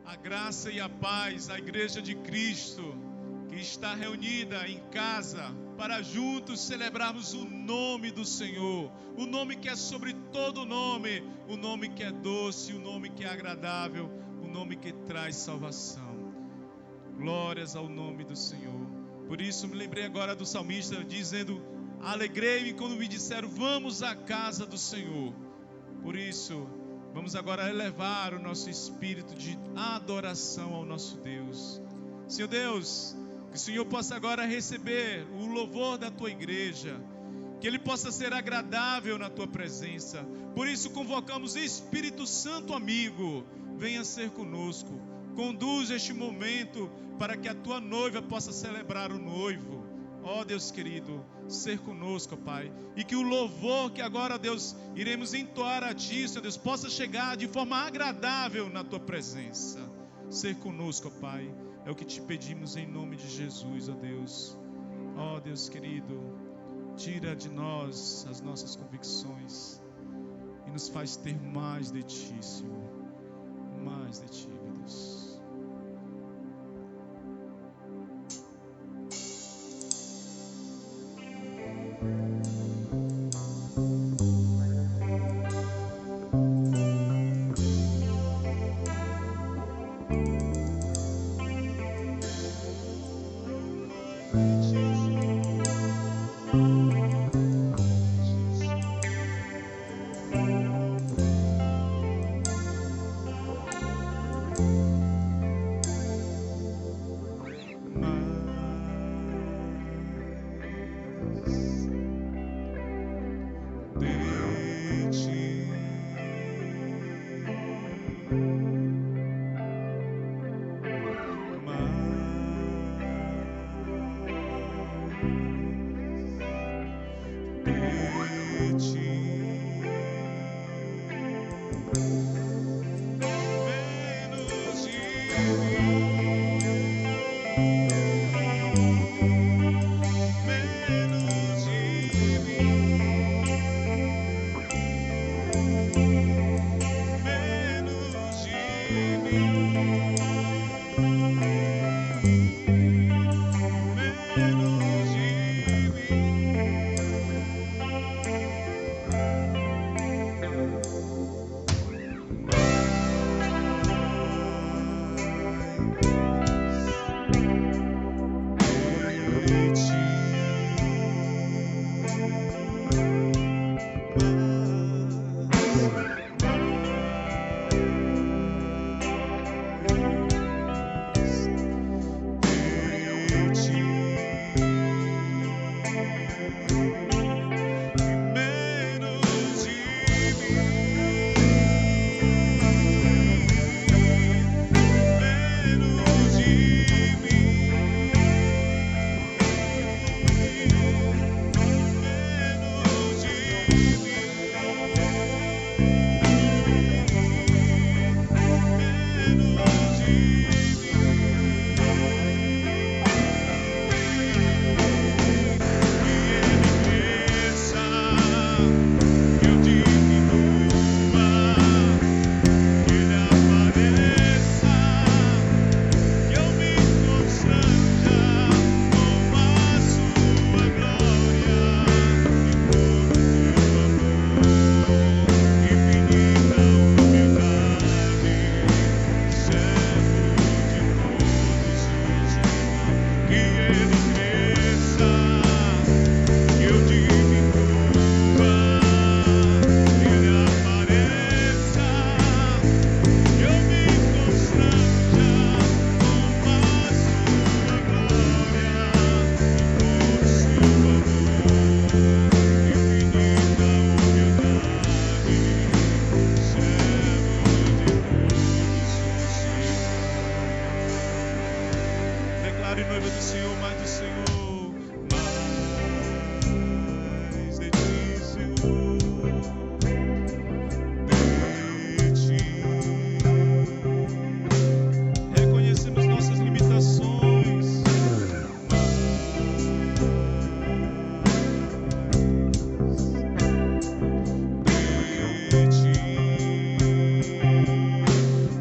A graça e a paz, a Igreja de Cristo, que está reunida em casa, para juntos celebrarmos o nome do Senhor, o nome que é sobre todo nome, o nome que é doce, o nome que é agradável, o nome que traz salvação. Glórias ao nome do Senhor. Por isso me lembrei agora do salmista dizendo: alegrei-me quando me disseram, vamos à casa do Senhor. Por isso, vamos agora elevar o nosso espírito de adoração ao nosso Deus. Senhor Deus, que o Senhor possa agora receber o louvor da tua igreja, que ele possa ser agradável na tua presença. Por isso convocamos Espírito Santo amigo, venha ser conosco, conduz este momento para que a tua noiva possa celebrar o noivo. Ó Deus querido, ser conosco, Pai, e que o louvor que agora, Deus, iremos entoar a Ti, Senhor Deus, possa chegar de forma agradável na Tua presença. Ser conosco, Pai, é o que Te pedimos em nome de Jesus, ó Deus. Ó Deus querido, tira de nós as nossas convicções e nos faz ter mais de Ti, Senhor, mais de Ti, meu Deus.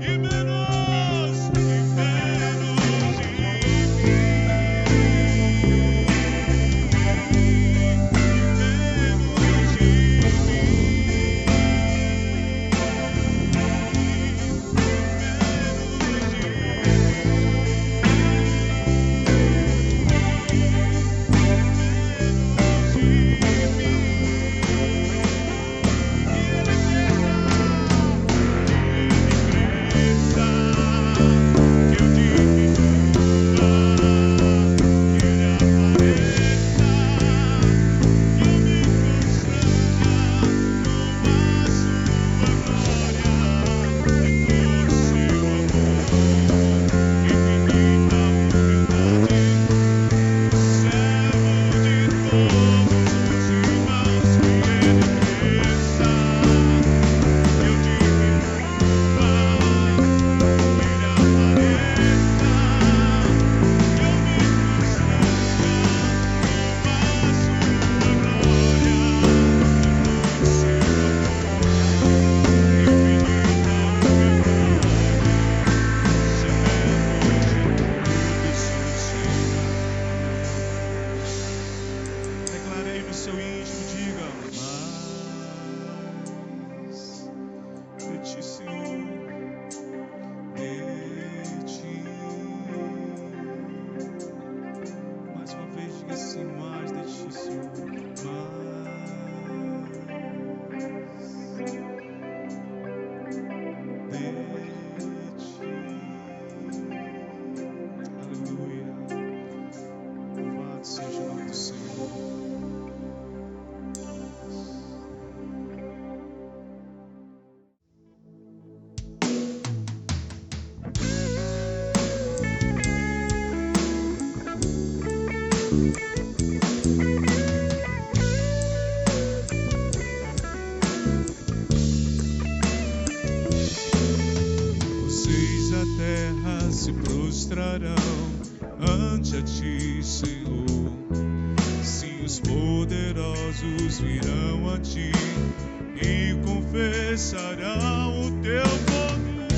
E menos Se prostrarão ante a ti, Senhor. Sim, os poderosos virão a ti e confessarão o teu poder,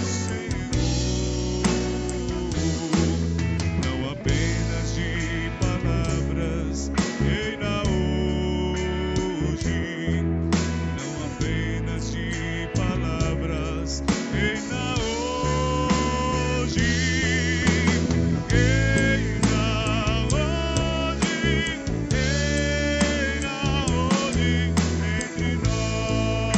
Senhor. Não apenas de palavras, reina hoje. Não apenas de palavras, reina hoje, reina hoje entre nós.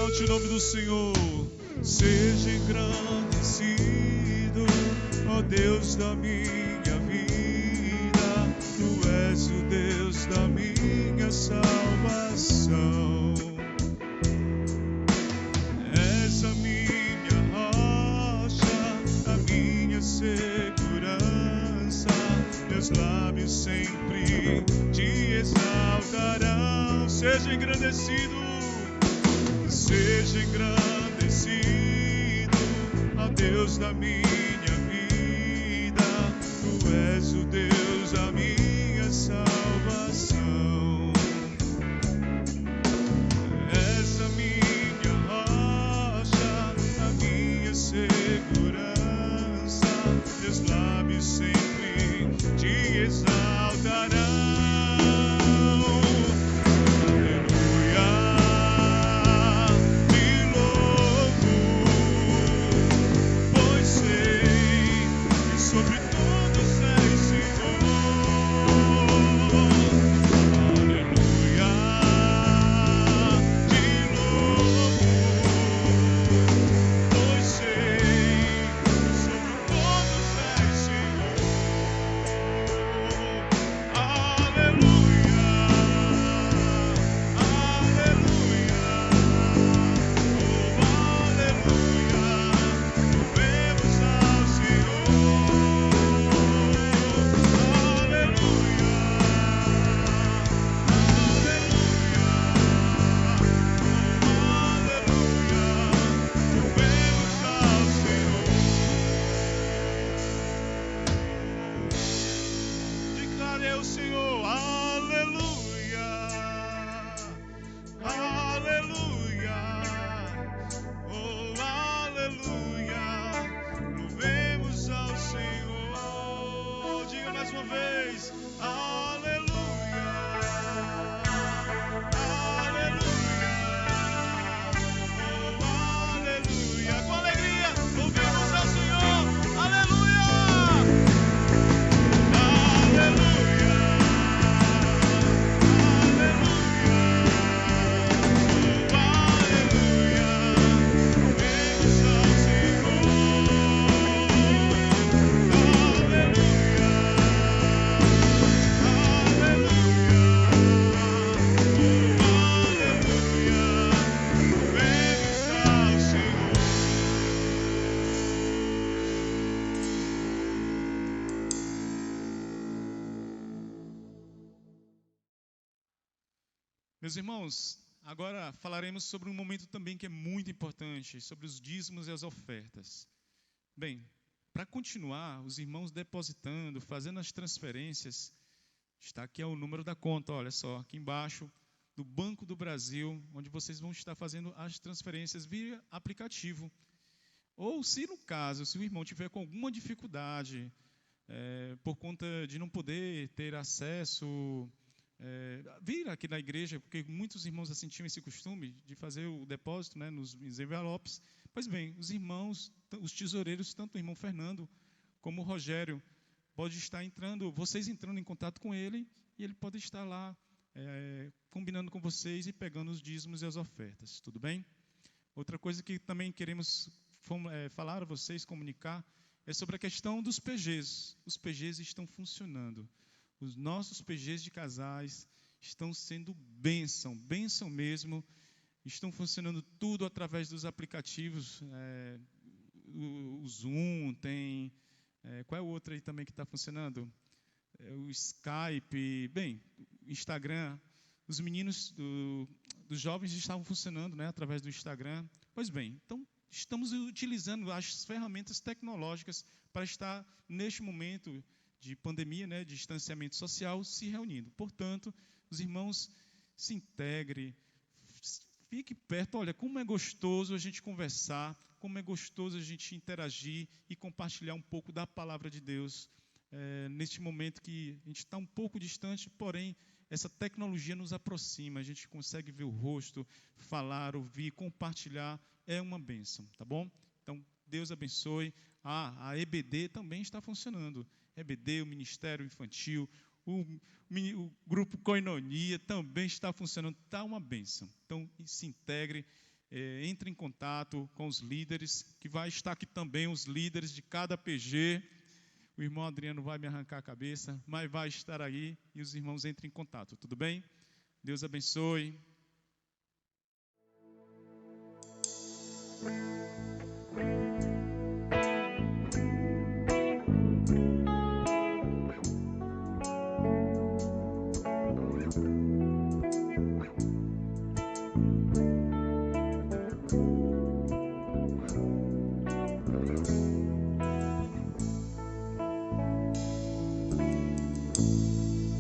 Exalte o nome do Senhor. Seja engrandecido, ó Deus da minha vida. Tu és o Deus da minha salvação. És a minha rocha, a minha segurança. Meus lábios sempre te exaltarão. Seja engrandecido, seja engrandecido, ó Deus da minha vida. Tu és o Deus da minha salvação. És a minha rocha, a minha segurança. Meus lábios sempre te exaltarão. Meus irmãos, agora falaremos sobre um momento também que é muito importante, sobre os dízimos e as ofertas. Bem, para continuar, os irmãos depositando, fazendo as transferências, está aqui o número da conta, olha só, aqui embaixo, do Banco do Brasil, onde vocês vão estar fazendo as transferências via aplicativo. Ou se no caso, se o irmão tiver com alguma dificuldade, por conta de não poder ter acesso, vir aqui na igreja, porque muitos irmãos assim tinham esse costume de fazer o depósito, né, nos envelopes. Pois bem, os irmãos, os tesoureiros, tanto o irmão Fernando como o Rogério, pode estar vocês entrando em contato com ele, e ele pode estar lá combinando com vocês e pegando os dízimos e as ofertas, tudo bem? Outra coisa que também queremos falar a vocês, comunicar, é sobre a questão dos PGs. Os PGs estão funcionando. Os nossos PGs de casais estão sendo bênção mesmo. Estão funcionando tudo através dos aplicativos. O Zoom tem... qual é o outro aí também que está funcionando? O Skype. Bem, Instagram. Os meninos dos jovens estavam funcionando, né, através do Instagram. Pois bem, então estamos utilizando as ferramentas tecnológicas para estar, neste momento de pandemia, né, de distanciamento social, se reunindo. Portanto, os irmãos se integrem, fique perto. Olha, como é gostoso a gente conversar, como é gostoso a gente interagir e compartilhar um pouco da palavra de Deus, neste momento que a gente está um pouco distante, porém, essa tecnologia nos aproxima, a gente consegue ver o rosto, falar, ouvir, compartilhar, é uma bênção, tá bom? Então, Deus abençoe. A EBD também está funcionando. EBD, o Ministério Infantil, o Grupo Koinonia também está funcionando, está uma bênção. Então, se integre, entre em contato com os líderes, que vai estar aqui também os líderes de cada PG. O irmão Adriano vai me arrancar a cabeça, mas vai estar aí e os irmãos entrem em contato, tudo bem? Deus abençoe.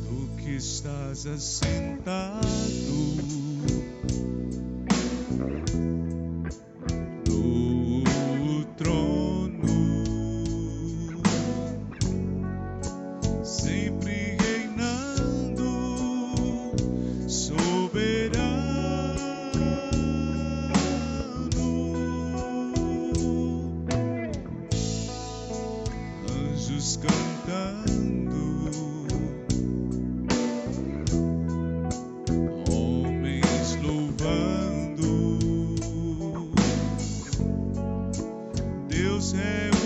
Tu que estás assentado no trono, sempre reinando, soberano, anjos cantando, homens louvando, Deus reunido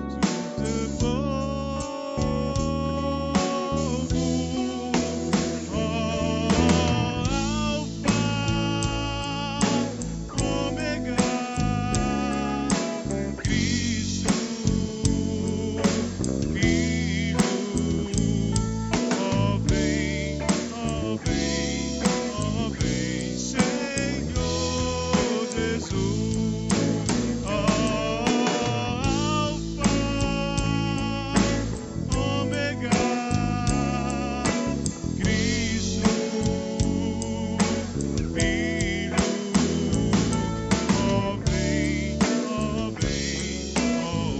junto ao povo, Alfa, Ômega, Cristo, Filho, ó vem, Senhor Jesus, Alfa, Ômega, Cristo, Filho, ó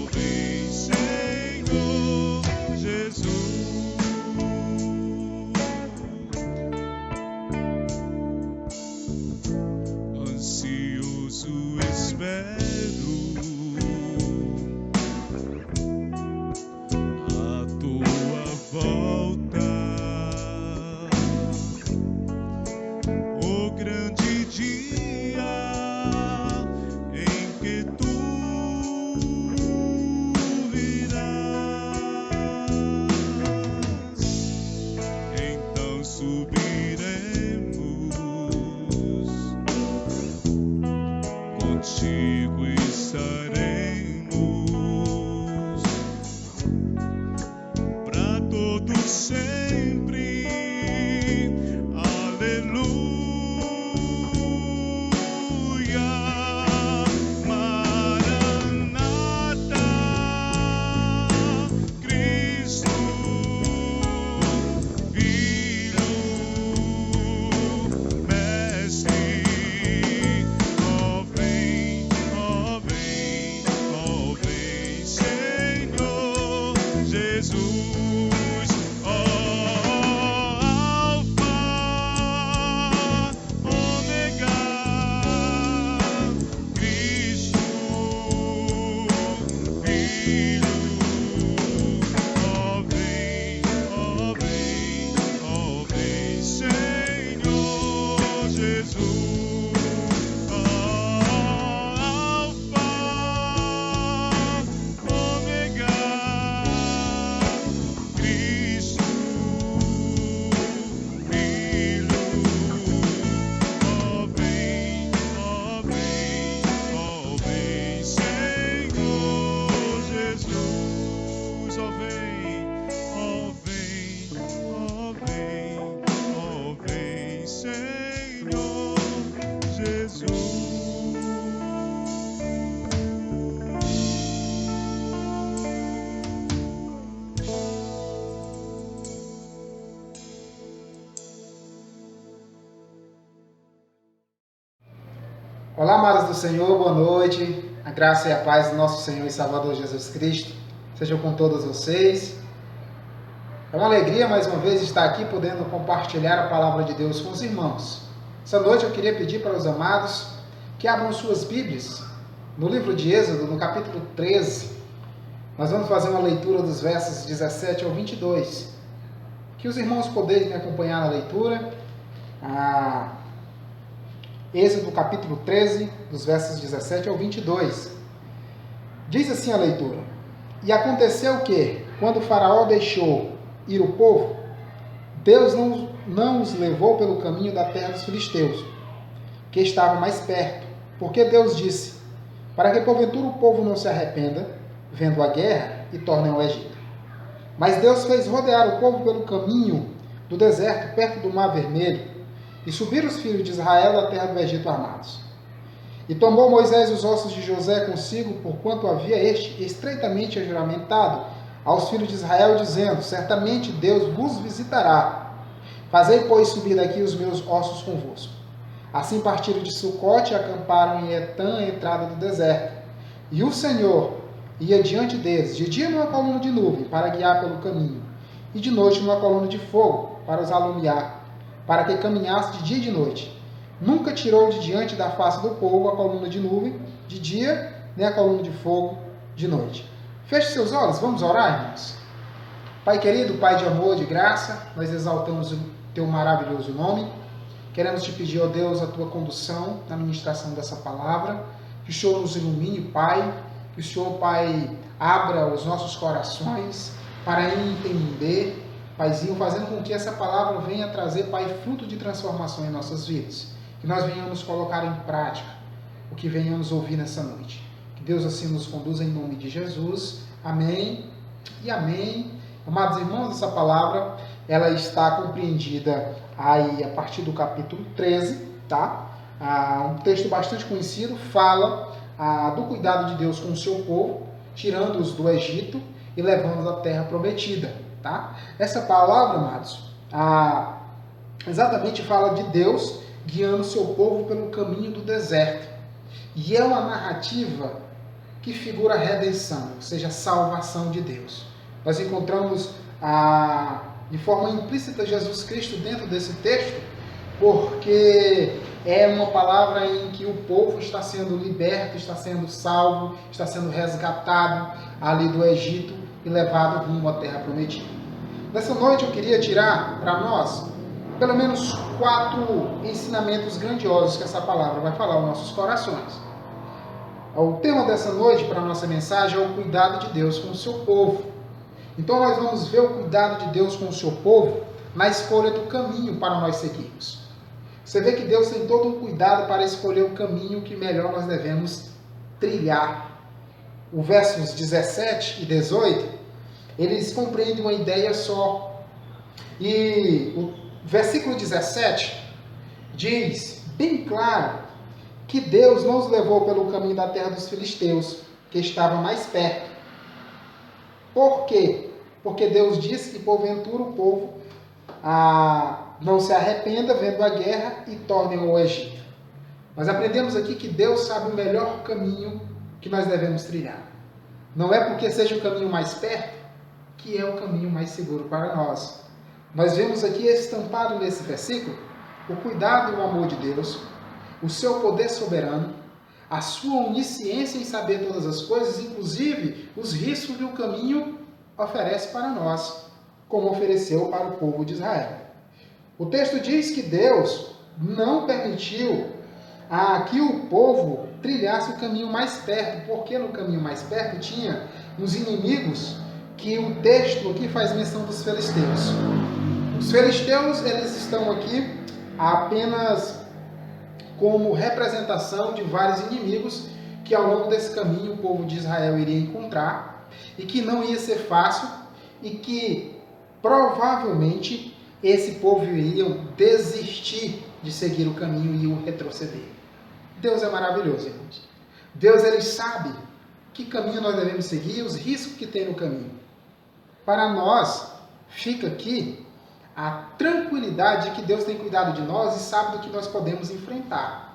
vem, Senhor Jesus. Ansioso espero a tua volta, o grande dia em que tu virás, então subiremos, contigo estaremos para todo sempre. Aleluia, Maranata, Cristo, Filho, Mestre, ó vem, Senhor Jesus, Alfa, Ômega, Cristo, Filho, ó vem, Senhor Jesus, Alfa, Ômega, Cristo, Filho, ó vem, Senhor Jesus, ó vem, Senhor Jesus. Olá, amados do Senhor, boa noite. A graça e a paz do nosso Senhor e Salvador Jesus Cristo sejam com todos vocês. É uma alegria mais uma vez estar aqui podendo compartilhar a palavra de Deus com os irmãos. Essa noite eu queria pedir para os amados que abram suas Bíblias no livro de Êxodo, no capítulo 13. Nós vamos fazer uma leitura dos versos 17 ao 22. Que os irmãos poderem me acompanhar na leitura. Êxodo capítulo 13, dos versos 17 ao 22. Diz assim a leitura: E aconteceu que, quando Faraó deixou ir o povo, Deus não os levou pelo caminho da terra dos filisteus, que estava mais perto, porque Deus disse, para que porventura o povo não se arrependa, vendo a guerra, e tornem ao Egito. Mas Deus fez rodear o povo pelo caminho do deserto, perto do Mar Vermelho, e subiram os filhos de Israel da terra do Egito armados. E tomou Moisés os ossos de José consigo, porquanto havia este estreitamente juramentado aos filhos de Israel, dizendo, certamente Deus vos visitará. Fazei, pois, subir daqui os meus ossos convosco. Assim partiram de Sucote e acamparam em Etã, a entrada do deserto. E o Senhor ia diante deles, de dia numa coluna de nuvem, para guiar pelo caminho, e de noite numa coluna de fogo, para os alumiar, para que caminhasse de dia e de noite. Nunca tirou de diante da face do povo a coluna de nuvem de dia, nem a coluna de fogo de noite. Feche seus olhos, vamos orar, irmãos? Pai querido, Pai de amor, de graça, nós exaltamos o teu maravilhoso nome. Queremos te pedir, ó Deus, a tua condução na ministração dessa palavra. Que o Senhor nos ilumine, Pai. Que o Senhor, Pai, abra os nossos corações para entender, Paizinho, fazendo com que essa palavra venha trazer, Pai, fruto de transformação em nossas vidas. Que nós venhamos colocar em prática o que venhamos ouvir nessa noite. Que Deus assim nos conduza em nome de Jesus. Amém e amém. Amados irmãos, essa palavra, ela está compreendida aí a partir do capítulo 13, tá? Um texto bastante conhecido, fala do cuidado de Deus com o seu povo, tirando-os do Egito e levando-os à terra prometida, tá? Essa palavra, amados, exatamente fala de Deus guiando o seu povo pelo caminho do deserto. E é uma narrativa que figura a redenção, ou seja, a salvação de Deus. Nós encontramos de forma implícita Jesus Cristo dentro desse texto, porque é uma palavra em que o povo está sendo liberto, está sendo salvo, está sendo resgatado ali do Egito e levado rumo à terra prometida. Nessa noite eu queria tirar para nós pelo menos 4 ensinamentos grandiosos que essa palavra vai falar aos nossos corações. O tema dessa noite para a nossa mensagem é o cuidado de Deus com o seu povo. Então nós vamos ver o cuidado de Deus com o seu povo na escolha do caminho para nós seguirmos. Você vê que Deus tem todo um cuidado para escolher o caminho que melhor nós devemos trilhar. Os versos 17 e 18, eles compreendem uma ideia só. E o versículo 17 diz bem claro que Deus não os levou pelo caminho da terra dos filisteus, que estava mais perto. Por quê? Porque Deus disse que porventura o povo não se arrependa vendo a guerra e tornem ao Egito. Nós aprendemos aqui que Deus sabe o melhor caminho que nós devemos trilhar. Não é porque seja o caminho mais perto que é o caminho mais seguro para nós. Nós vemos aqui estampado nesse versículo o cuidado e o amor de Deus, o seu poder soberano, a sua onisciência em saber todas as coisas, inclusive os riscos que o caminho oferece para nós, como ofereceu para o povo de Israel. O texto diz que Deus não permitiu que o povo trilhasse o caminho mais perto, porque no caminho mais perto tinha os inimigos que o texto aqui faz menção dos filisteus. Os filisteus, eles estão aqui apenas como representação de vários inimigos que ao longo desse caminho o povo de Israel iria encontrar e que não ia ser fácil e que provavelmente esse povo iria desistir de seguir o caminho e o retroceder. Deus é maravilhoso, irmãos. Deus, ele sabe que caminho nós devemos seguir e os riscos que tem no caminho. Para nós, fica aqui a tranquilidade de que Deus tem cuidado de nós e sabe do que nós podemos enfrentar.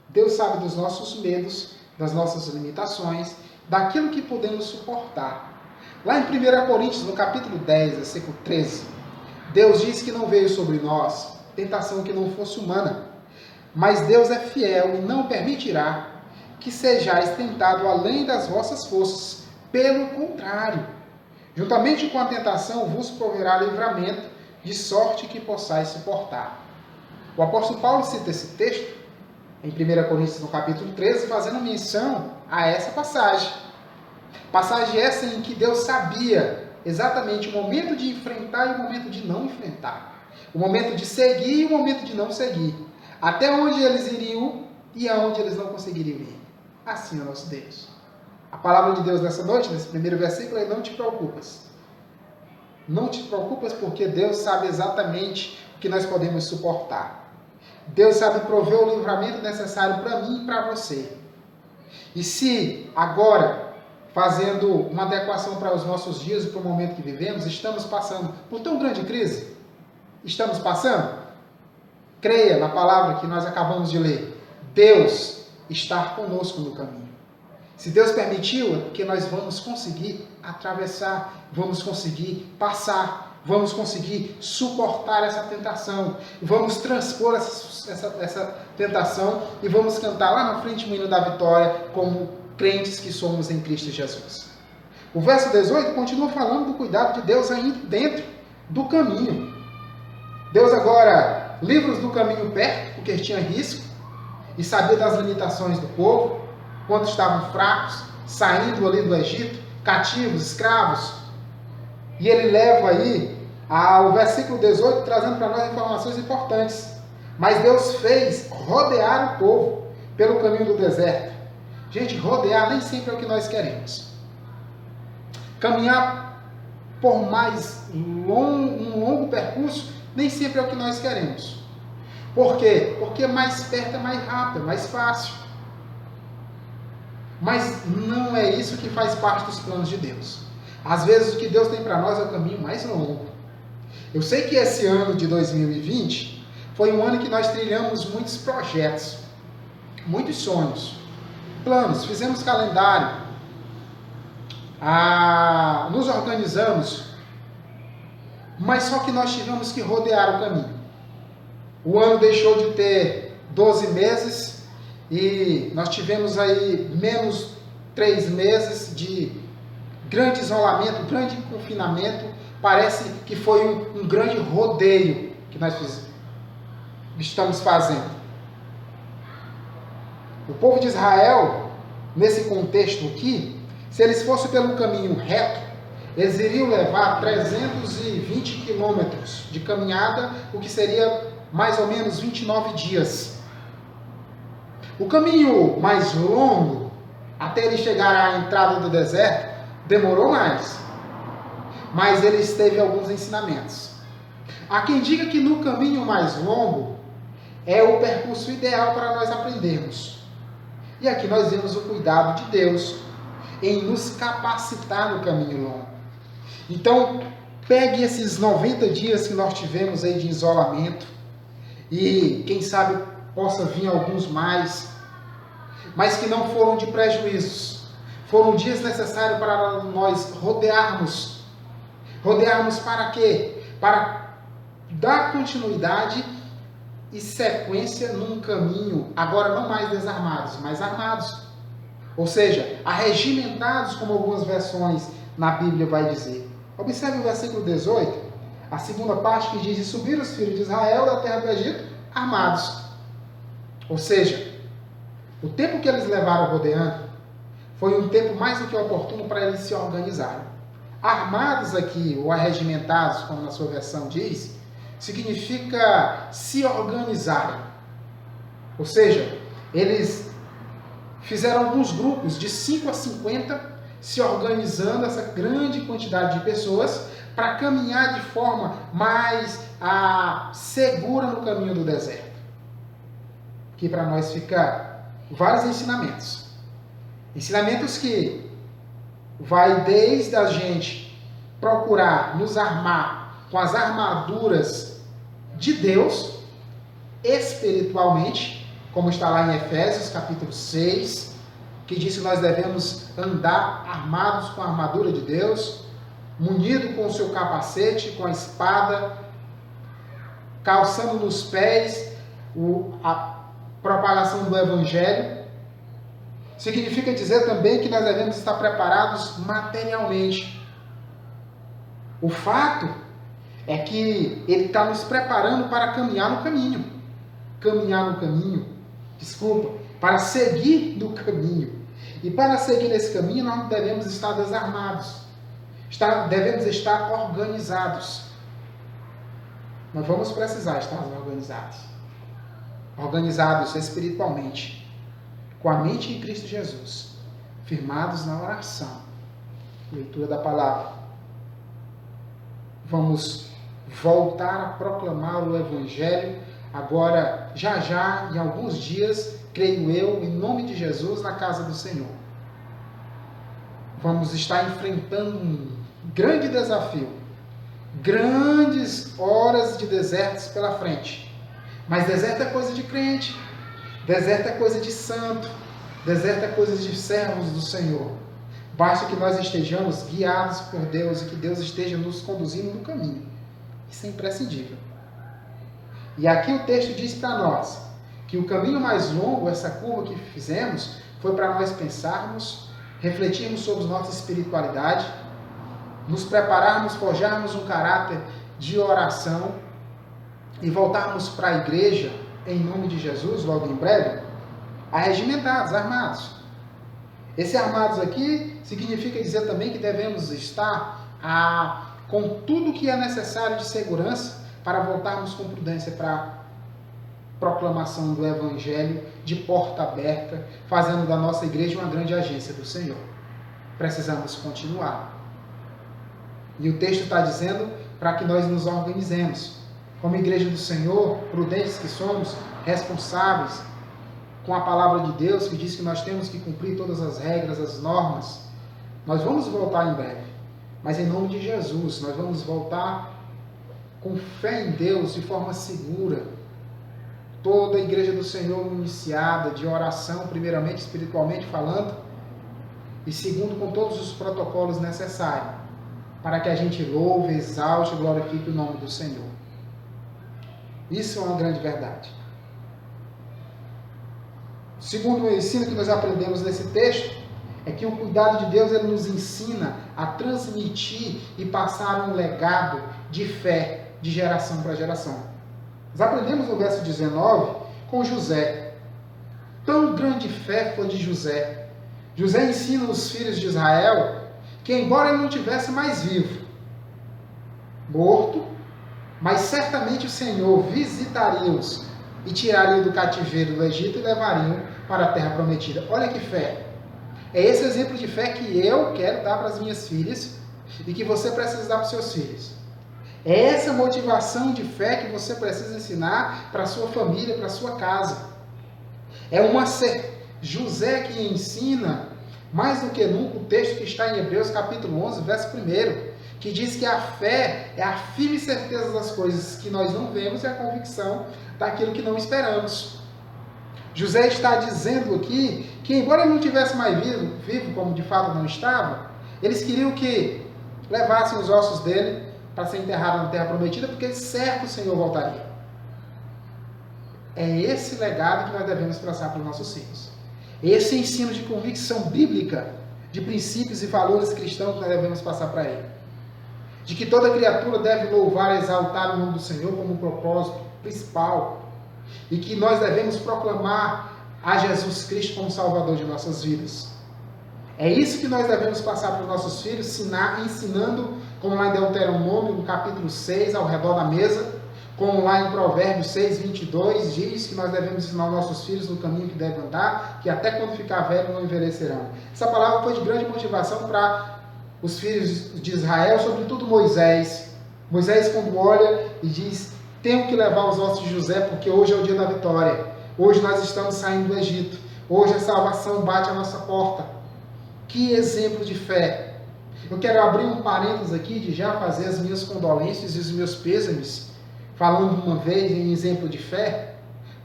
Deus sabe dos nossos medos, das nossas limitações, daquilo que podemos suportar. Lá em 1 Coríntios, no capítulo 10, versículo 13, Deus diz que não veio sobre nós tentação que não fosse humana, mas Deus é fiel e não permitirá que sejais tentado além das vossas forças. Pelo contrário, juntamente com a tentação vos proverá livramento, de sorte que possais suportar. O apóstolo Paulo cita esse texto em 1 Coríntios, no capítulo 13, fazendo menção a essa passagem. Passagem essa em que Deus sabia exatamente o momento de enfrentar e o momento de não enfrentar. O momento de seguir e o momento de não seguir. Até onde eles iriam e aonde eles não conseguiriam ir. Assim é o nosso Deus. A palavra de Deus nessa noite, nesse primeiro versículo, é: não te preocupas. Não te preocupas, porque Deus sabe exatamente o que nós podemos suportar. Deus sabe prover o livramento necessário para mim e para você. E se agora, fazendo uma adequação para os nossos dias e para o momento que vivemos, estamos passando por tão grande crise? Estamos passando? Creia na palavra que nós acabamos de ler. Deus está conosco no caminho. Se Deus permitiu, é porque nós vamos conseguir atravessar, vamos conseguir passar, vamos conseguir suportar essa tentação, vamos transpor essa tentação e vamos cantar lá na frente o hino da vitória como crentes que somos em Cristo Jesus. O verso 18 continua falando do cuidado de Deus ainda dentro do caminho. Deus agora livra-os do caminho perto, porque tinha risco, e sabia das limitações do povo, quando estavam fracos, saindo ali do Egito, cativos, escravos. E ele leva aí ao versículo 18, trazendo para nós informações importantes. Mas Deus fez rodear o povo pelo caminho do deserto. Gente, rodear nem sempre é o que nós queremos. Caminhar por um longo percurso nem sempre é o que nós queremos. Por quê? Porque mais perto é mais rápido, é mais fácil. Mas não é isso que faz parte dos planos de Deus. Às vezes o que Deus tem para nós é o caminho mais longo. Eu sei que esse ano de 2020 foi um ano que nós trilhamos muitos projetos, muitos sonhos, planos, fizemos calendário, nos organizamos, mas só que nós tivemos que rodear o caminho. O ano deixou de ter 12 meses e nós tivemos aí menos 3 meses de grande isolamento, grande confinamento. Parece que foi um grande rodeio que nós estamos fazendo. O povo de Israel, nesse contexto aqui, se eles fossem pelo caminho reto, eles iriam levar 320 quilômetros de caminhada, o que seria mais ou menos 29 dias. O caminho mais longo, até ele chegar à entrada do deserto, demorou mais. Mas ele teve alguns ensinamentos. Há quem diga que no caminho mais longo é o percurso ideal para nós aprendermos. E aqui nós vemos o cuidado de Deus em nos capacitar no caminho longo. Então, pegue esses 90 dias que nós tivemos aí de isolamento e quem sabe possa vir alguns mais, mas que não foram de prejuízos. Foram dias necessários para nós rodearmos. Rodearmos para quê? Para dar continuidade e sequência num caminho, agora não mais desarmados, mas armados. Ou seja, arregimentados, como algumas versões na Bíblia vai dizer. Observe o versículo 18, a segunda parte que diz: e subiram os filhos de Israel da terra do Egito armados. Ou seja, o tempo que eles levaram rodeando foi um tempo mais do que oportuno para eles se organizarem. Armados aqui, ou arregimentados, como na sua versão diz, significa se organizarem. Ou seja, eles fizeram alguns grupos de 5 a 50, se organizando, essa grande quantidade de pessoas, para caminhar de forma mais segura no caminho do deserto. Aqui para nós fica vários ensinamentos. Ensinamentos que vai desde a gente procurar nos armar com as armaduras de Deus, espiritualmente, como está lá em Efésios, capítulo 6, que diz que nós devemos andar armados com a armadura de Deus, munido com o seu capacete, com a espada, calçando nos pés a propagação do Evangelho. Significa dizer também que nós devemos estar preparados materialmente. O fato é que ele está nos preparando para caminhar no caminho. Caminhar no caminho para seguir no caminho. E para seguir nesse caminho, nós devemos estar desarmados. Devemos estar organizados. Nós vamos precisar estar organizados. Organizados espiritualmente, com a mente em Cristo Jesus, firmados na oração, leitura da palavra. Vamos voltar a proclamar o Evangelho, agora, já, em alguns dias, creio eu, em nome de Jesus, na casa do Senhor. Vamos estar enfrentando um grande desafio, grandes horas de desertos pela frente. Mas deserto é coisa de crente, deserto é coisa de santo, deserto é coisa de servos do Senhor. Basta que nós estejamos guiados por Deus e que Deus esteja nos conduzindo no caminho. Isso é imprescindível. E aqui o texto diz para nós que o caminho mais longo, essa curva que fizemos, foi para nós pensarmos, refletirmos sobre nossa espiritualidade, nos prepararmos, forjarmos um caráter de oração e voltarmos para a igreja, em nome de Jesus, logo em breve, arregimentados, armados. Esse armados aqui significa dizer também que devemos estar com tudo que é necessário de segurança para voltarmos com prudência para a proclamação do Evangelho de porta aberta, fazendo da nossa igreja uma grande agência do Senhor. Precisamos continuar. E o texto está dizendo para que nós nos organizemos. Como igreja do Senhor, prudentes que somos, responsáveis com a palavra de Deus, que diz que nós temos que cumprir todas as regras, as normas. Nós vamos voltar em breve. Mas em nome de Jesus, nós vamos voltar com fé em Deus, de forma segura. Toda a igreja do Senhor iniciada de oração, primeiramente espiritualmente falando, e segundo com todos os protocolos necessários, para que a gente louve, exalte e glorifique o nome do Senhor. Isso é uma grande verdade. Segundo o ensino que nós aprendemos nesse texto, é que o cuidado de Deus, ele nos ensina a transmitir e passar um legado de fé de geração para geração. Nós aprendemos no verso 19 com José. Tão grande fé foi de José. José ensina os filhos de Israel que, embora ele não tivesse mais vivo, morto, mas certamente o Senhor visitaria-os e tiraria do cativeiro do Egito e levariam para a terra prometida. Olha que fé! É esse exemplo de fé que eu quero dar para as minhas filhas e que você precisa dar para os seus filhos. É essa motivação de fé que você precisa ensinar para a sua família, para a sua casa. É uma José que ensina, mais do que nunca, o texto que está em Hebreus capítulo 11, verso 1, que diz que a fé é a firme certeza das coisas que nós não vemos e a convicção daquilo que não esperamos. José está dizendo aqui que, embora ele não tivesse mais vivo, como de fato não estava, eles queriam que levassem os ossos dele para ser enterrado na terra prometida, porque certo o Senhor voltaria. É esse legado que nós devemos passar para os nossos filhos. Esse ensino de convicção bíblica, de princípios e valores cristãos que nós devemos passar para ele. De que toda criatura deve louvar e exaltar o nome do Senhor como um propósito principal. E que nós devemos proclamar a Jesus Cristo como Salvador de nossas vidas. É isso que nós devemos passar para os nossos filhos, ensinando, como lá em Deuteronômio, no capítulo 6, ao redor da mesa, como lá em Provérbios 6, 22, diz que nós devemos ensinar os nossos filhos no caminho que devem andar, que até quando ficar velho não envelhecerão. Essa palavra foi de grande motivação para os filhos de Israel, sobretudo Moisés. Moisés, quando olha e diz: tenho que levar os ossos de José, porque hoje é o dia da vitória. Hoje nós estamos saindo do Egito. Hoje a salvação bate à nossa porta. Que exemplo de fé! Eu quero abrir um parênteses aqui de já fazer as minhas condolências e os meus pêsames, falando uma vez em exemplo de fé,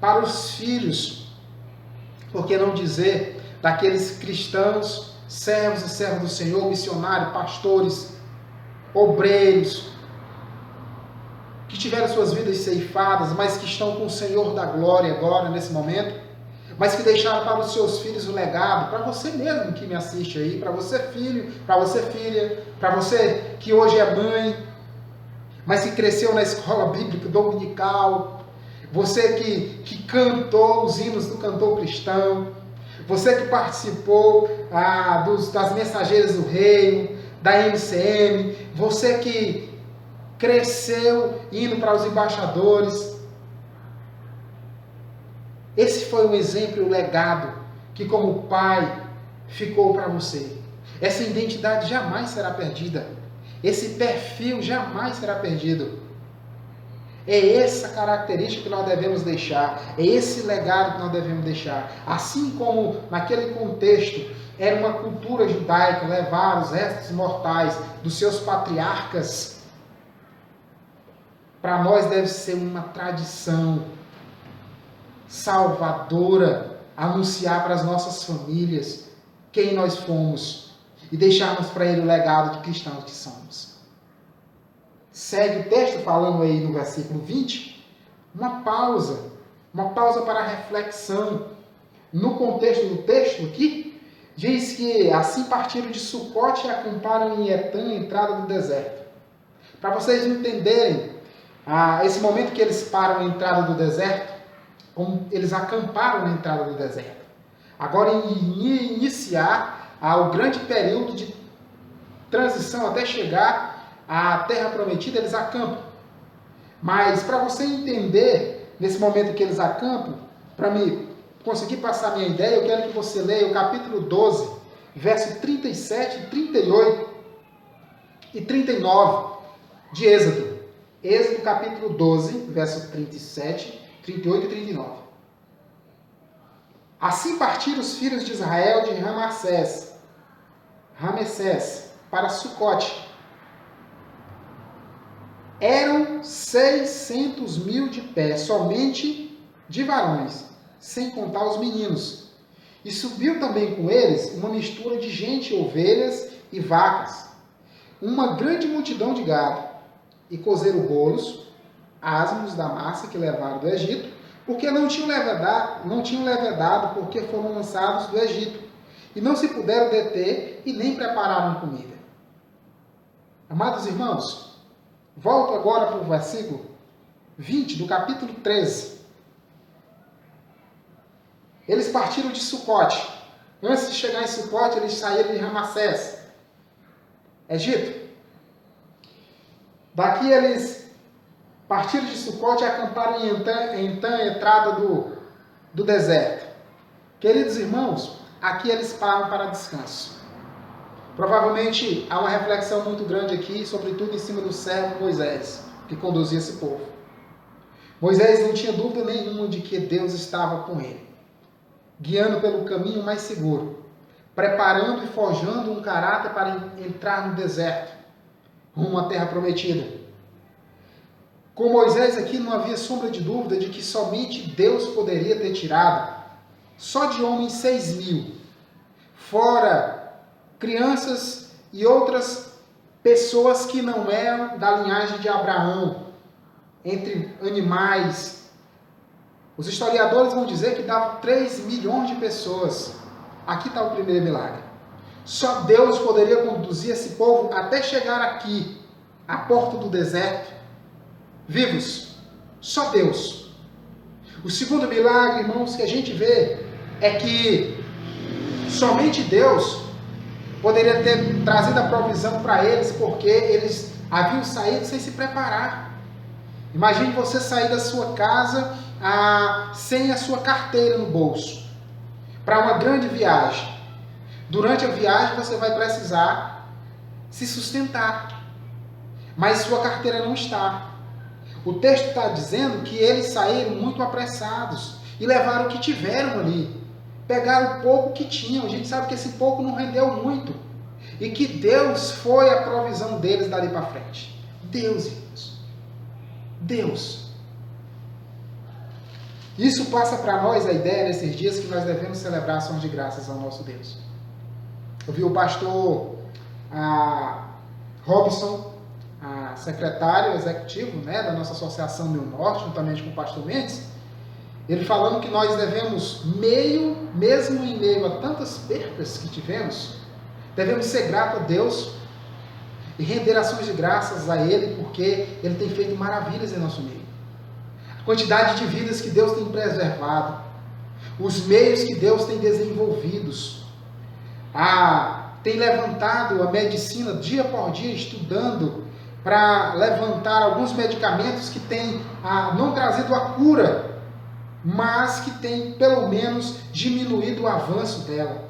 para os filhos, por que não dizer, daqueles cristãos, servos e servas do Senhor, missionários, pastores, obreiros, que tiveram suas vidas ceifadas, mas que estão com o Senhor da glória agora, nesse momento, mas que deixaram para os seus filhos o legado, para você mesmo que me assiste aí, para você filho, para você filha, para você que hoje é mãe, mas que cresceu na escola bíblica dominical, você que cantou os hinos do cantor cristão, você que participou das Mensageiras do Reino, da MCM, você que cresceu indo para os embaixadores. Esse foi um exemplo e um legado que, como pai, ficou para você. Essa identidade jamais será perdida. Esse perfil jamais será perdido. É essa característica que nós devemos deixar. É esse legado que nós devemos deixar. Assim como naquele contexto era uma cultura judaica levar os restos mortais dos seus patriarcas, para nós deve ser uma tradição salvadora anunciar para as nossas famílias quem nós fomos e deixarmos para ele o legado de cristãos que somos. Segue o texto falando aí no versículo 20, uma pausa para a reflexão. No contexto do texto aqui, diz que assim partiram de Sucote e acamparam em Etã, entrada do deserto. Para vocês entenderem esse momento que eles param na entrada do deserto, como eles acamparam na entrada do deserto. Agora, em iniciar o grande período de transição até chegar à terra prometida, eles acampam. Mas para você entender, nesse momento que eles acampam, para me conseguir passar minha ideia, eu quero que você leia o capítulo 12, verso 37, 38 e 39 de Êxodo. Êxodo capítulo 12, verso 37, 38 e 39. Assim partiram os filhos de Israel de Ramessés para Sucote. Eram 600.000 de pé, somente de varões, sem contar os meninos. E subiu também com eles uma mistura de gente, ovelhas e vacas, uma grande multidão de gado. E cozeram bolos, asmos da massa que levaram do Egito, porque não tinham levedado, porque foram lançados do Egito, e não se puderam deter e nem prepararam comida. Amados irmãos, volto agora para o versículo 20 do capítulo 13. Eles partiram de Sucote. Antes de chegar em Sucote, eles saíram de Ramessés, Egito. Daqui eles partiram de Sucote e acamparam em Etã, entrada do deserto. Queridos irmãos, aqui eles param para descanso. Provavelmente há uma reflexão muito grande aqui, sobretudo em cima do servo Moisés, que conduzia esse povo. Moisés não tinha dúvida nenhuma de que Deus estava com ele, guiando pelo caminho mais seguro, preparando e forjando um caráter para entrar no deserto, rumo à terra prometida. Com Moisés aqui não havia sombra de dúvida de que somente Deus poderia ter tirado só de homens 6.000, fora crianças e outras pessoas que não eram da linhagem de Abraão, entre animais. Os historiadores vão dizer que davam 3 milhões de pessoas. Aqui está o primeiro milagre. Só Deus poderia conduzir esse povo até chegar aqui, à porta do deserto, vivos. Só Deus. O segundo milagre, irmãos, que a gente vê é que somente Deus poderia ter trazido a provisão para eles, porque eles haviam saído sem se preparar. Imagine você sair da sua casa sem a sua carteira no bolso, para uma grande viagem. Durante a viagem você vai precisar se sustentar, mas sua carteira não está. O texto está dizendo que eles saíram muito apressados e levaram o que tiveram ali. Pegaram o pouco que tinham. A gente sabe que esse pouco não rendeu muito. E que Deus foi a provisão deles dali para frente. Deus, irmãos. Deus. Isso passa para nós a ideia nesses dias que nós devemos celebrar ações de graças ao nosso Deus. Eu vi o pastor Robson, secretário executivo, da nossa associação Meu Norte, juntamente com o pastor Mendes, ele falando que nós devemos, mesmo em meio a tantas percas que tivemos, devemos ser gratos a Deus e render ações de graças a Ele, porque Ele tem feito maravilhas em nosso meio. quantidade de vidas que Deus tem preservado, os meios que Deus tem desenvolvidos, tem levantado a medicina dia por dia, estudando para levantar alguns medicamentos que têm não trazido a cura, mas que têm pelo menos diminuído o avanço dela.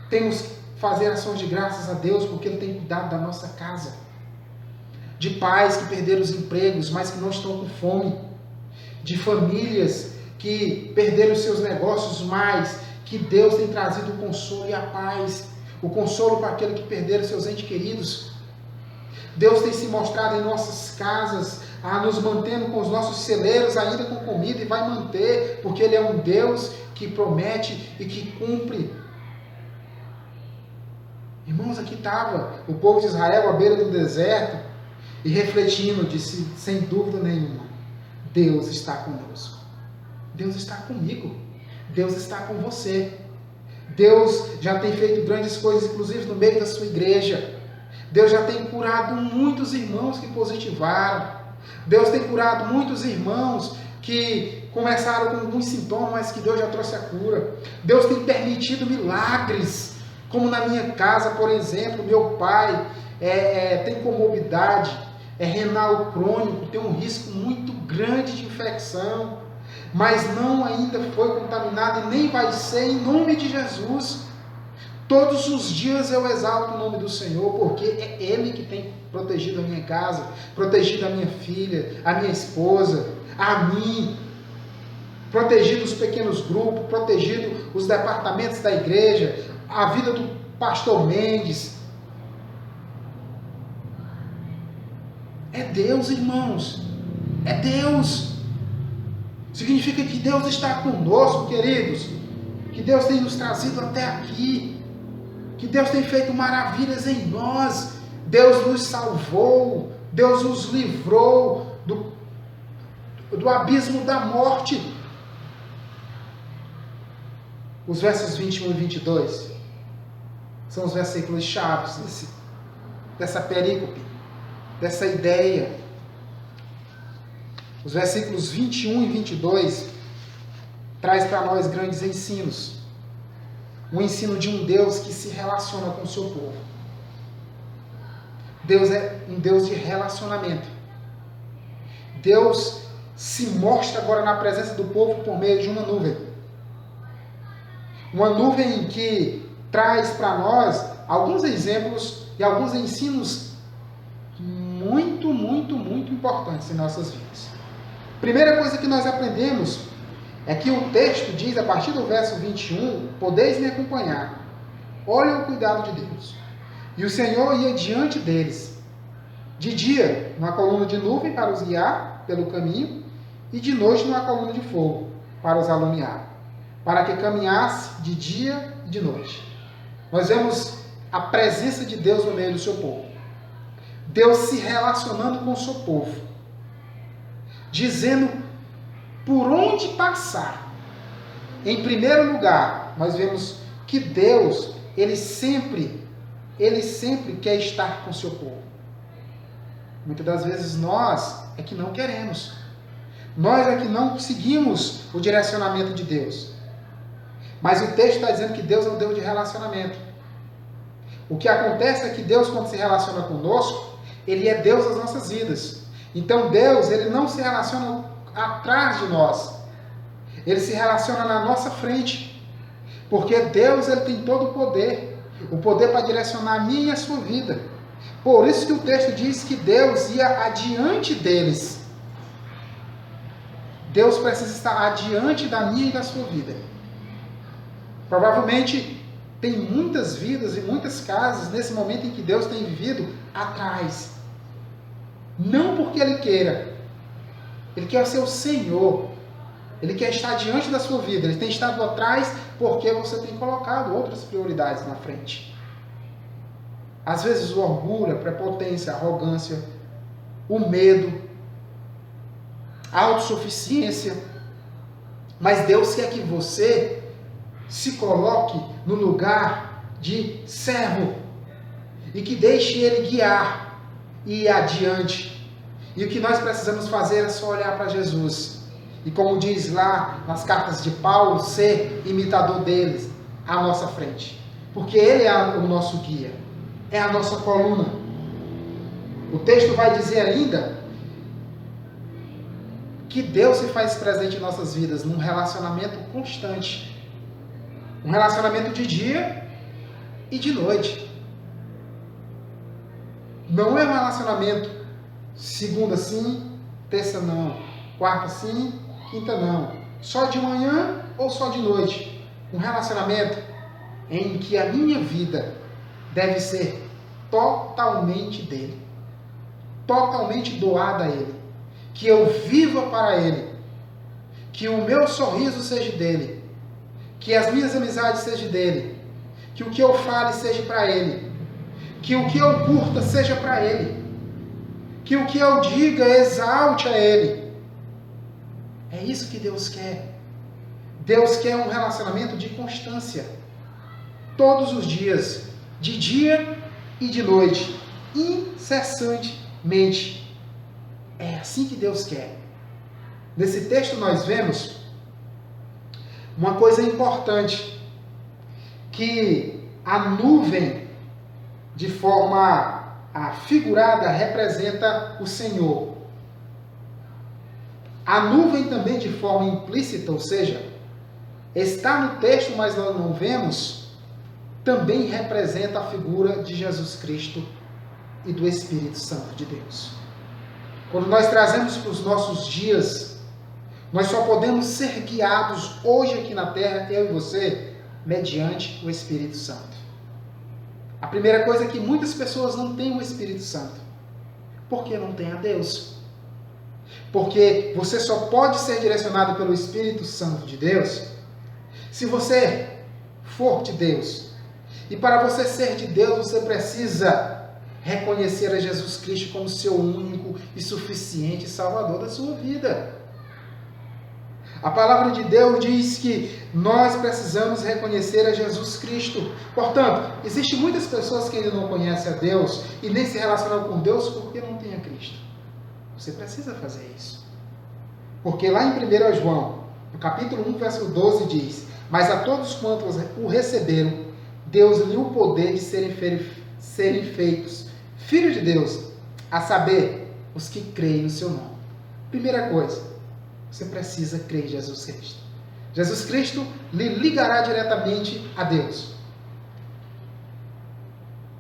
Temos que fazer ações de graças a Deus porque Ele tem cuidado da nossa casa. De pais que perderam os empregos, mas que não estão com fome. De famílias que perderam os seus negócios, mas que Deus tem trazido o consolo e a paz. O consolo para aquele que perderam seus entes queridos. Deus tem se mostrado em nossas casas, nos mantendo com os nossos celeiros ainda com comida, e vai manter, porque Ele é um Deus que promete e que cumpre. Irmãos, aqui estava o povo de Israel à beira do deserto e refletindo, disse, sem dúvida nenhuma, Deus está conosco. Deus está comigo. Deus está com você. Deus já tem feito grandes coisas, inclusive no meio da sua igreja. Deus já tem curado muitos irmãos que positivaram. Deus tem curado muitos irmãos que começaram com alguns sintomas, mas que Deus já trouxe a cura. Deus tem permitido milagres, como na minha casa, por exemplo, meu pai tem comorbidade, renal crônico, tem um risco muito grande de infecção, mas não ainda foi contaminado e nem vai ser, em nome de Jesus. Todos os dias eu exalto o nome do Senhor, porque é Ele que tem protegido a minha casa, protegido a minha filha, a minha esposa, a mim, protegido os pequenos grupos, protegido os departamentos da igreja, a vida do pastor Mendes. É Deus, irmãos, é Deus. Significa que Deus está conosco, queridos, que Deus tem nos trazido até aqui, que Deus tem feito maravilhas em nós. Deus nos salvou, Deus nos livrou do abismo da morte. Os versos 21 e 22 são os versículos chaves dessa perícope, dessa ideia. Os versículos 21 e 22 traz para nós grandes ensinos. Um ensino de um Deus que se relaciona com o seu povo. Deus é um Deus de relacionamento. Deus se mostra agora na presença do povo por meio de uma nuvem. Uma nuvem que traz para nós alguns exemplos e alguns ensinos muito importantes em nossas vidas. Primeira coisa que nós aprendemos é que o texto diz, a partir do verso 21, podeis me acompanhar. Olha o cuidado de Deus. E o Senhor ia diante deles, de dia, numa coluna de nuvem para os guiar pelo caminho, e de noite numa coluna de fogo para os alumiar, para que caminhasse de dia e de noite. Nós vemos a presença de Deus no meio do seu povo. Deus se relacionando com o seu povo, dizendo por onde passar. Em primeiro lugar, nós vemos que Deus, Ele sempre quer estar com o seu povo. Muitas das vezes nós é que não queremos. Nós é que não seguimos o direcionamento de Deus. Mas o texto está dizendo que Deus é um Deus de relacionamento. O que acontece é que Deus, quando se relaciona conosco, Ele é Deus das nossas vidas. Então Deus, Ele não se relaciona atrás de nós. Ele se relaciona na nossa frente. Porque Deus, Ele tem todo o poder para direcionar a minha e a sua vida. Por isso que o texto diz que Deus ia adiante deles. Deus precisa estar adiante da minha e da sua vida. Provavelmente tem muitas vidas e muitas casas nesse momento em que Deus tem vivido atrás. Não porque Ele queira. Ele quer ser o Senhor. Ele quer estar diante da sua vida. Ele tem estado atrás porque você tem colocado outras prioridades na frente. Às vezes o orgulho, a prepotência, a arrogância, o medo, a autossuficiência. Mas Deus quer que você se coloque no lugar de servo e que deixe Ele guiar e ir adiante. E o que nós precisamos fazer é só olhar para Jesus. E como diz lá nas cartas de Paulo, ser imitador deles à nossa frente. Porque Ele é o nosso guia, é a nossa coluna. O texto vai dizer ainda que Deus se faz presente em nossas vidas num relacionamento constante. Um relacionamento de dia e de noite. Não é um relacionamento segunda sim, terça não, quarta sim, quinta não. Só de manhã ou só de noite. Um relacionamento em que a minha vida deve ser totalmente dele. Totalmente doada a ele. Que eu viva para ele. Que o meu sorriso seja dele. Que as minhas amizades sejam dele. Que o que eu fale seja para ele. Que o que eu curta seja para ele. Que o que eu diga exalte a ele. É isso que Deus quer. Deus quer um relacionamento de constância. Todos os dias. De dia e de noite. Incessantemente. É assim que Deus quer. Nesse texto nós vemos uma coisa importante. Que a nuvem, de forma figurada, representa o Senhor. A nuvem também de forma implícita, ou seja, está no texto, mas nós não vemos, também representa a figura de Jesus Cristo e do Espírito Santo de Deus. Quando nós trazemos para os nossos dias, nós só podemos ser guiados hoje aqui na terra, eu e você, mediante o Espírito Santo. A primeira coisa é que muitas pessoas não têm o Espírito Santo. Porque não tem a Deus. Porque você só pode ser direcionado pelo Espírito Santo de Deus se você for de Deus. E para você ser de Deus, você precisa reconhecer a Jesus Cristo como seu único e suficiente Salvador da sua vida. A palavra de Deus diz que nós precisamos reconhecer a Jesus Cristo. Portanto, existem muitas pessoas que ainda não conhecem a Deus e nem se relacionam com Deus porque não têm a Cristo. Você precisa fazer isso. Porque lá em 1 João, no capítulo 1, verso 12, diz: mas a todos quantos o receberam, Deus lhe o poder de serem feitos filhos de Deus, a saber, os que creem no seu nome. Primeira coisa, você precisa crer em Jesus Cristo. Jesus Cristo lhe ligará diretamente a Deus.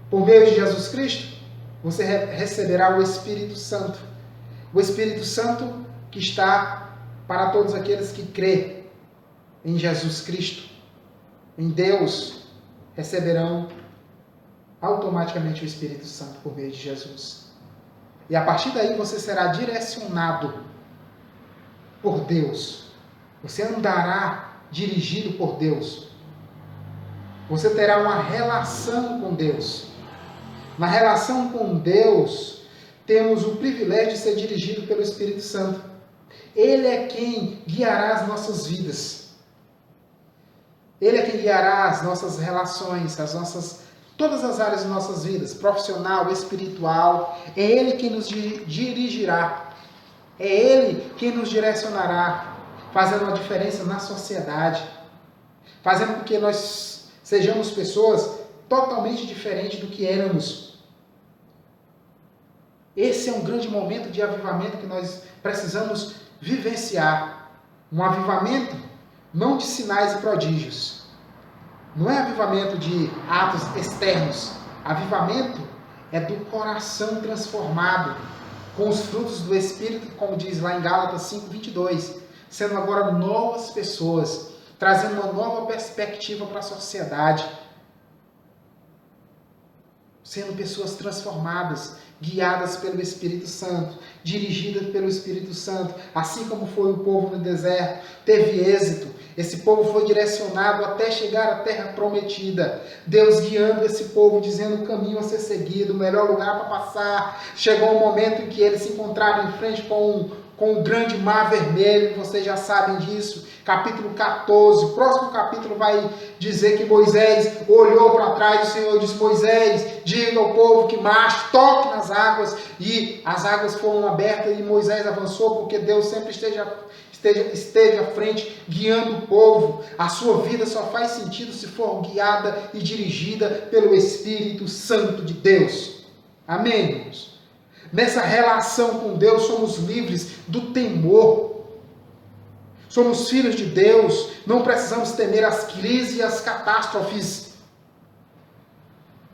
Por meio de Jesus Cristo, você receberá o Espírito Santo. O Espírito Santo que está para todos aqueles que crêem em Jesus Cristo, em Deus, receberão automaticamente o Espírito Santo por meio de Jesus. E a partir daí você será direcionado por Deus. Você andará dirigido por Deus. Você terá uma relação com Deus. Na relação com Deus, temos o privilégio de ser dirigido pelo Espírito Santo. Ele é quem guiará as nossas vidas. Ele é quem guiará as nossas relações, todas as áreas de nossas vidas, profissional, espiritual. É Ele quem nos dirigirá. É Ele quem nos direcionará, fazendo uma diferença na sociedade, fazendo com que nós sejamos pessoas totalmente diferentes do que éramos. Esse é um grande momento de avivamento que nós precisamos vivenciar. Um avivamento não de sinais e prodígios. Não é avivamento de atos externos. Avivamento é do coração transformado, com os frutos do Espírito, como diz lá em Gálatas 5:22, sendo agora novas pessoas, trazendo uma nova perspectiva para a sociedade, sendo pessoas transformadas, guiadas pelo Espírito Santo, dirigidas pelo Espírito Santo, assim como foi o povo no deserto, teve êxito. Esse povo foi direcionado até chegar à terra prometida. Deus guiando esse povo, dizendo o caminho a ser seguido, o melhor lugar para passar. Chegou um momento em que eles se encontraram em frente com com o grande mar vermelho, vocês já sabem disso. Capítulo 14, o próximo capítulo vai dizer que Moisés olhou para trás, o Senhor disse: Moisés, diga ao povo que marche, toque nas águas, e as águas foram abertas e Moisés avançou, porque Deus sempre esteve à frente, guiando o povo. A sua vida só faz sentido se for guiada e dirigida pelo Espírito Santo de Deus. Amém, irmãos? Nessa relação com Deus, somos livres do temor. Somos filhos de Deus, não precisamos temer as crises e as catástrofes.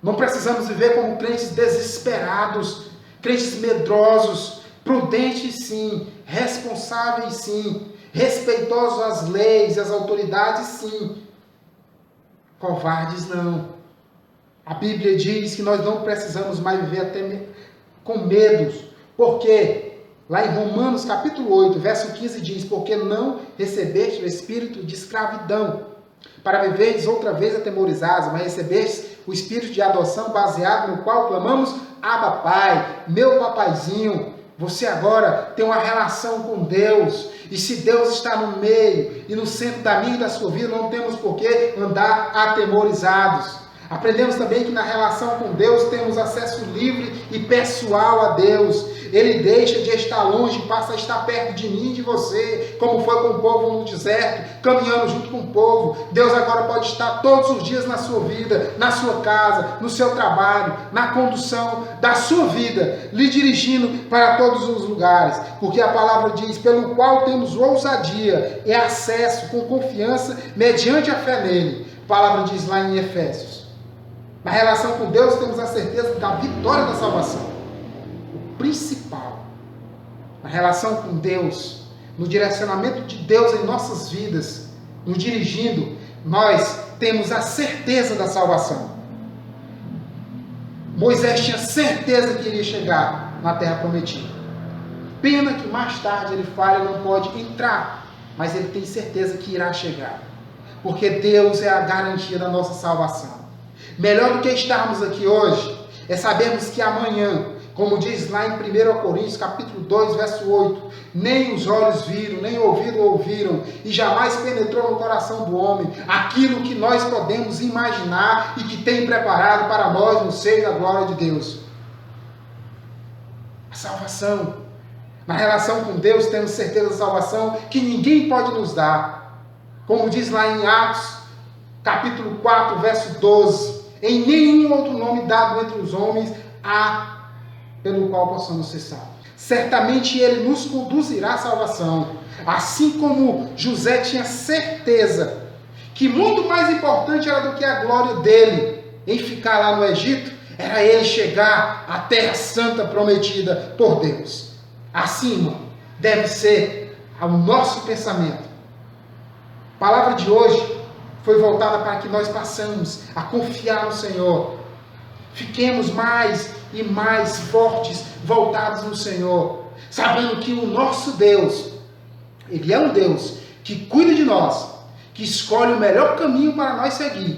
Não precisamos viver como crentes desesperados, crentes medrosos, prudentes sim, responsáveis sim, respeitosos às leis e às autoridades sim, covardes não. A Bíblia diz que nós não precisamos mais viver até com medos, porque lá em Romanos capítulo 8, verso 15 diz: porque não recebeste o espírito de escravidão, para viveres outra vez atemorizados, mas recebeste o espírito de adoção, baseado no qual clamamos: Abba, Pai, meu papaizinho. Você agora tem uma relação com Deus, e se Deus está no meio e no centro da minha e da sua vida, não temos por que andar atemorizados. Aprendemos também que na relação com Deus temos acesso livre e pessoal a Deus. Ele deixa de estar longe e passa a estar perto de mim e de você, como foi com o povo no deserto, caminhando junto com o povo. Deus agora pode estar todos os dias na sua vida, na sua casa, no seu trabalho, na condução da sua vida, lhe dirigindo para todos os lugares. Porque a palavra diz: pelo qual temos ousadia e acesso com confiança mediante a fé nele. A palavra diz lá em Efésios. Na relação com Deus temos a certeza da vitória da salvação. O principal, na relação com Deus, no direcionamento de Deus em nossas vidas, nos dirigindo, nós temos a certeza da salvação. Moisés tinha certeza que iria chegar na terra prometida. Pena que mais tarde ele falha e não pode entrar, mas ele tem certeza que irá chegar, porque Deus é a garantia da nossa salvação. Melhor do que estarmos aqui hoje é sabermos que amanhã, como diz lá em 1 Coríntios, capítulo 2, verso 8, nem os olhos viram, nem ouvido ouviram, e jamais penetrou no coração do homem aquilo que nós podemos imaginar e que tem preparado para nós no seio da glória de Deus. A salvação. Na relação com Deus temos certeza da salvação que ninguém pode nos dar. Como diz lá em Atos, capítulo 4, verso 12, em nenhum outro nome dado entre os homens há pelo qual possamos ser salvos. Certamente ele nos conduzirá à salvação, assim como José tinha certeza que muito mais importante era do que a glória dele em ficar lá no Egito, era ele chegar à terra santa prometida por Deus. Assim, irmão, deve ser o nosso pensamento. A palavra de hoje foi voltada para que nós passamos a confiar no Senhor. Fiquemos mais e mais fortes, voltados no Senhor, sabendo que o nosso Deus, Ele é um Deus que cuida de nós, que escolhe o melhor caminho para nós seguir,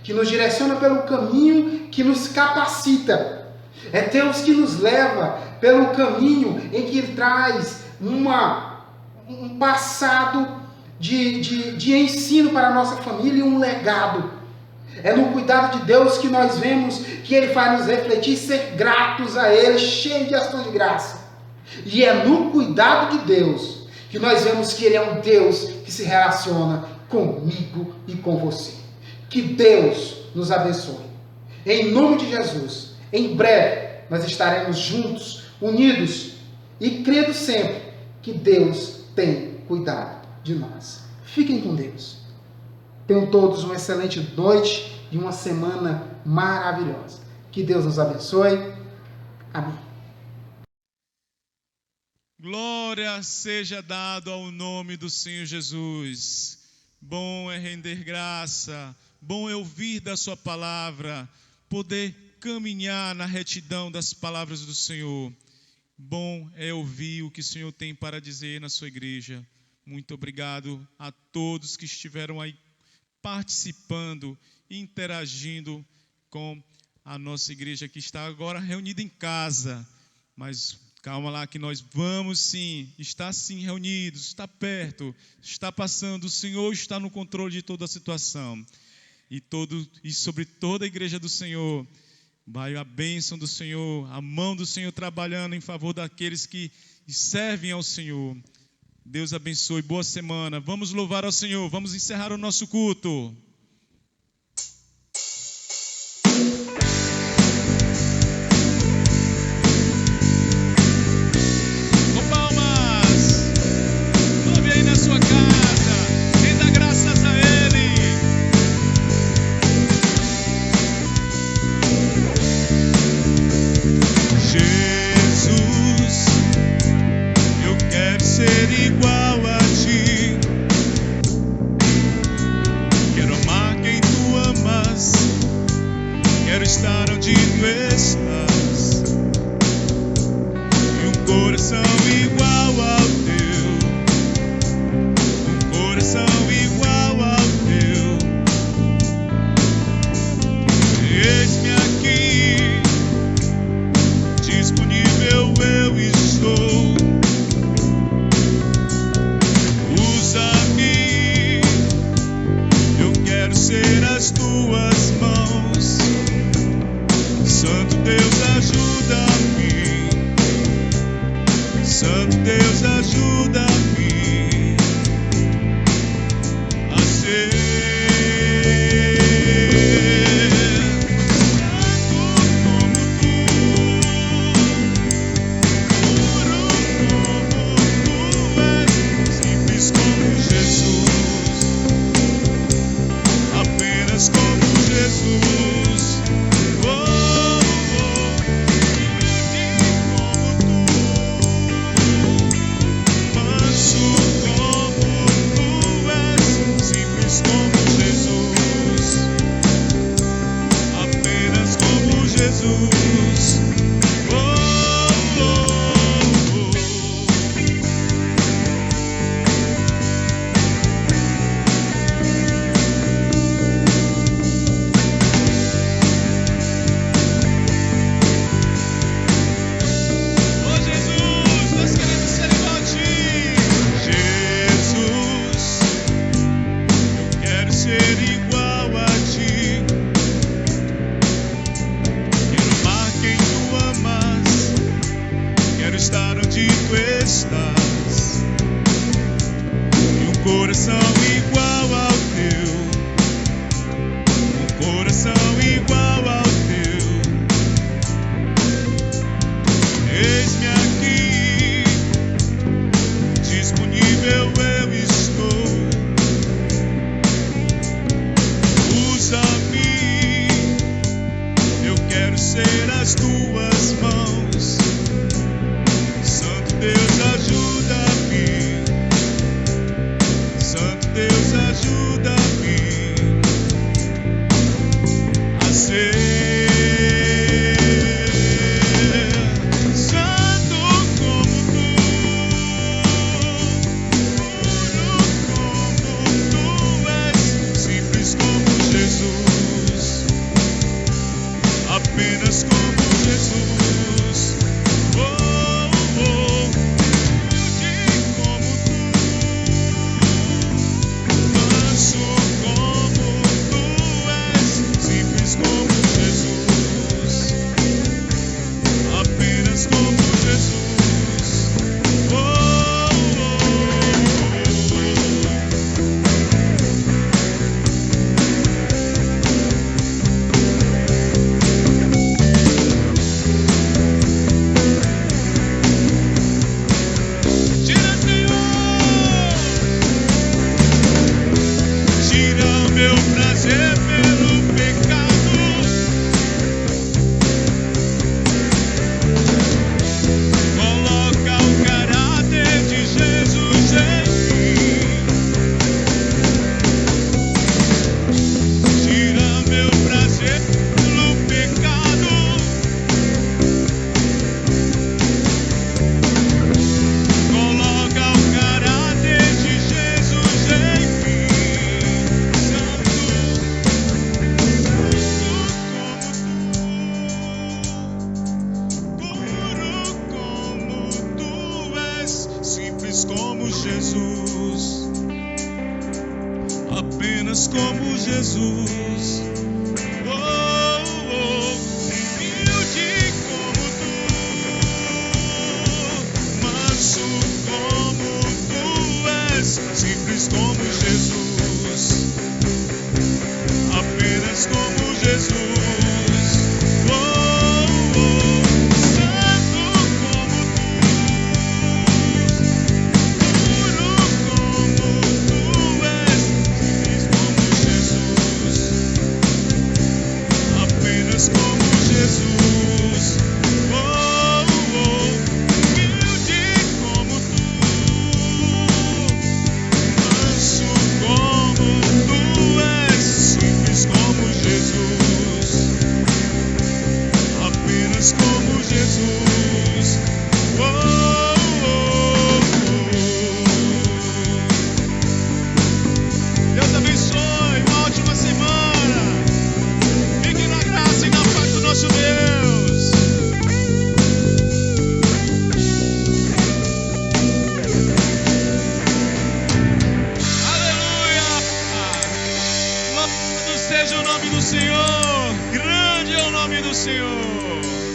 que nos direciona pelo caminho que nos capacita. É Deus que nos leva pelo caminho em que Ele traz um passado de ensino para a nossa família e um legado. É no cuidado de Deus que nós vemos que Ele faz nos refletir e ser gratos a Ele, cheio de ações de graça. E é no cuidado de Deus que nós vemos que Ele é um Deus que se relaciona comigo e com você. Que Deus nos abençoe. Em nome de Jesus, em breve nós estaremos juntos, unidos e crendo sempre que Deus tem cuidado de nós. Fiquem com Deus. Tenham todos uma excelente noite e uma semana maravilhosa. Que Deus nos abençoe. Amém. Glória seja dado ao nome do Senhor Jesus. Bom é render graça, bom é ouvir da sua palavra, poder caminhar na retidão das palavras do Senhor. Bom é ouvir o que o Senhor tem para dizer na sua igreja. Muito obrigado a todos que estiveram aí participando, interagindo com a nossa igreja que está agora reunida em casa, mas Calma lá que nós vamos sim, estar sim reunidos, está perto, está passando, o Senhor está no controle de toda a situação. E sobre toda a igreja do Senhor, vai a bênção do Senhor, a mão do Senhor trabalhando em favor daqueles que servem ao Senhor. Deus abençoe, boa semana. Vamos louvar ao Senhor, vamos encerrar o nosso culto. Sua casa, renda graças a Ele. Jesus, eu quero ser igual a Ti. Quero amar quem Tu amas. Quero estar onde Tu estás. E um coração igual ao Teu. Coração igual ao Teu. Eis-me aqui, disponível eu estou. Usa-me, eu quero ser as Tuas mãos. Santo Deus, ajuda-me. Santo Deus, ajuda-me. Deus ajuda. apenas como Jesus. Oh, oh, humilde como tu, manso como tu és, simples como Jesus, apenas como Jesus. Oh, oh, santo como tu, puro como tu és, simples como Jesus, apenas como Jesus. Oh, oh, humilde como tu, manso como tu és, simples como Jesus, apenas como Jesus. Oh, oh, oh. Deus abençoe, uma ótima semana. Fique na graça e na paz do nosso Deus. Aleluia! Louvado seja o nome do Senhor. Grande é o nome do Senhor.